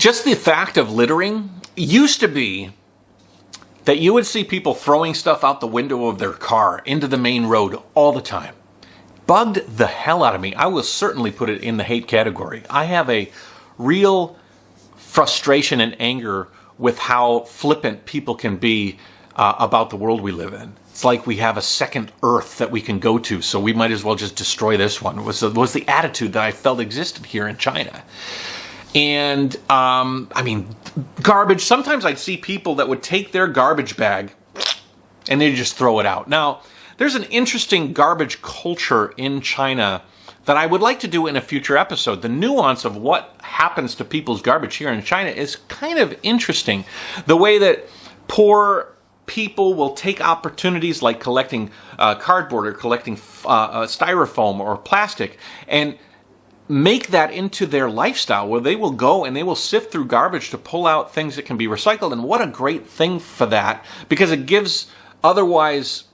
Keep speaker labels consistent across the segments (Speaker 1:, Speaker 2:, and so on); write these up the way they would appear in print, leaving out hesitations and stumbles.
Speaker 1: just the fact of littering used to be that you would see people throwing stuff out the window of their car into the main road all the time. Bugged the hell out of me. I will certainly put it in the hate category. I have a real frustration and anger with how flippant people can be about the world we live in. It's like we have a second Earth that we can go to, so we might as well just destroy this one. Was the attitude that I felt existed here in China. And, I mean, garbage. Sometimes I'd see people that would take their garbage bag and they'd just throw it out. Now, there's an interesting garbage culture in China that I would like to do in a future episode. The nuance of what happens to people's garbage here in China is kind of interesting. The way that poor people will take opportunities like collecting cardboard or collecting styrofoam or plastic and make that into their lifestyle, where they will go and they will sift through garbage to pull out things that can be recycled. And what a great thing for that, because it gives otherwise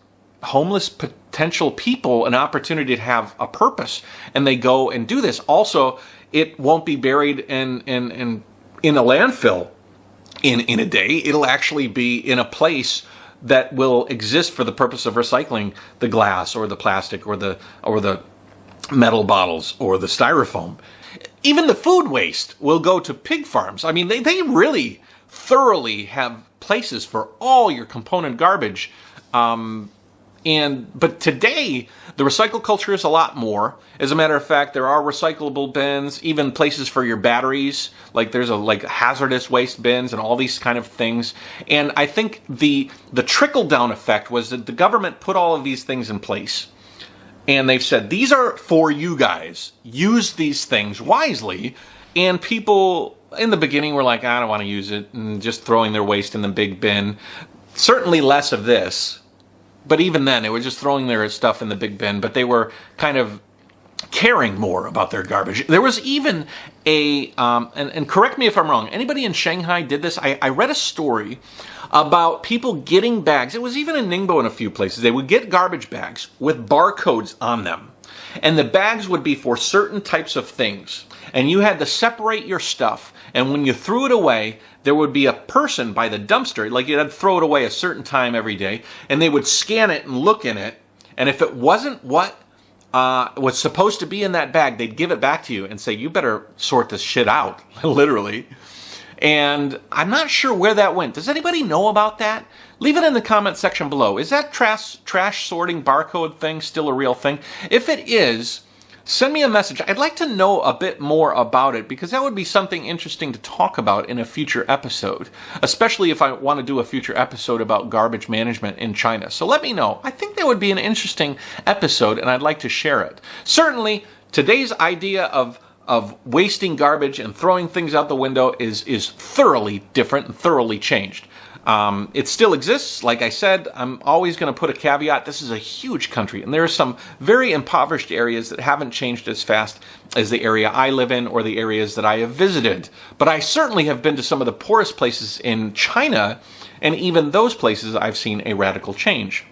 Speaker 1: homeless potential people an opportunity to have a purpose, and they go and do this. Also, it won't be buried in a landfill in a day. It'll actually be in a place that will exist for the purpose of recycling the glass or the plastic or the metal bottles or the styrofoam. Even the food waste will go to pig farms. I mean, they really thoroughly have places for all your component garbage. But today, the recycle culture is a lot more. As a matter of fact, there are recyclable bins, even places for your batteries. Like there's hazardous waste bins and all these kind of things. And I think the trickle-down effect was that the government put all of these things in place. And they've said, these are for you guys. Use these things wisely. And people in the beginning were like, I don't want to use it, and just throwing their waste in the big bin. Certainly less of this. But even then, it was just throwing their stuff in the big bin, but they were kind of caring more about their garbage. There was even and correct me if I'm wrong, anybody in Shanghai did this? I read a story about people getting bags. It was even in Ningbo in a few places. They would get garbage bags with barcodes on them. And the bags would be for certain types of things. And you had to separate your stuff. And when you threw it away, there would be a person by the dumpster, like you'd have to throw it away a certain time every day, and they would scan it and look in it. And if it wasn't what was supposed to be in that bag, they'd give it back to you and say, you better sort this shit out, literally. And I'm not sure where that went. Does anybody know about that? Leave it in the comment section below. Is that trash sorting barcode thing still a real thing? If it is, send me a message. I'd like to know a bit more about it, because that would be something interesting to talk about in a future episode, especially if I want to do a future episode about garbage management in China. So let me know. I think that would be an interesting episode, and I'd like to share it. Certainly, today's idea of wasting garbage and throwing things out the window is thoroughly different and thoroughly changed. It still exists. Like I said, I'm always going to put a caveat. This is a huge country, and there are some very impoverished areas that haven't changed as fast as the area I live in or the areas that I have visited. But I certainly have been to some of the poorest places in China, and even those places I've seen a radical change.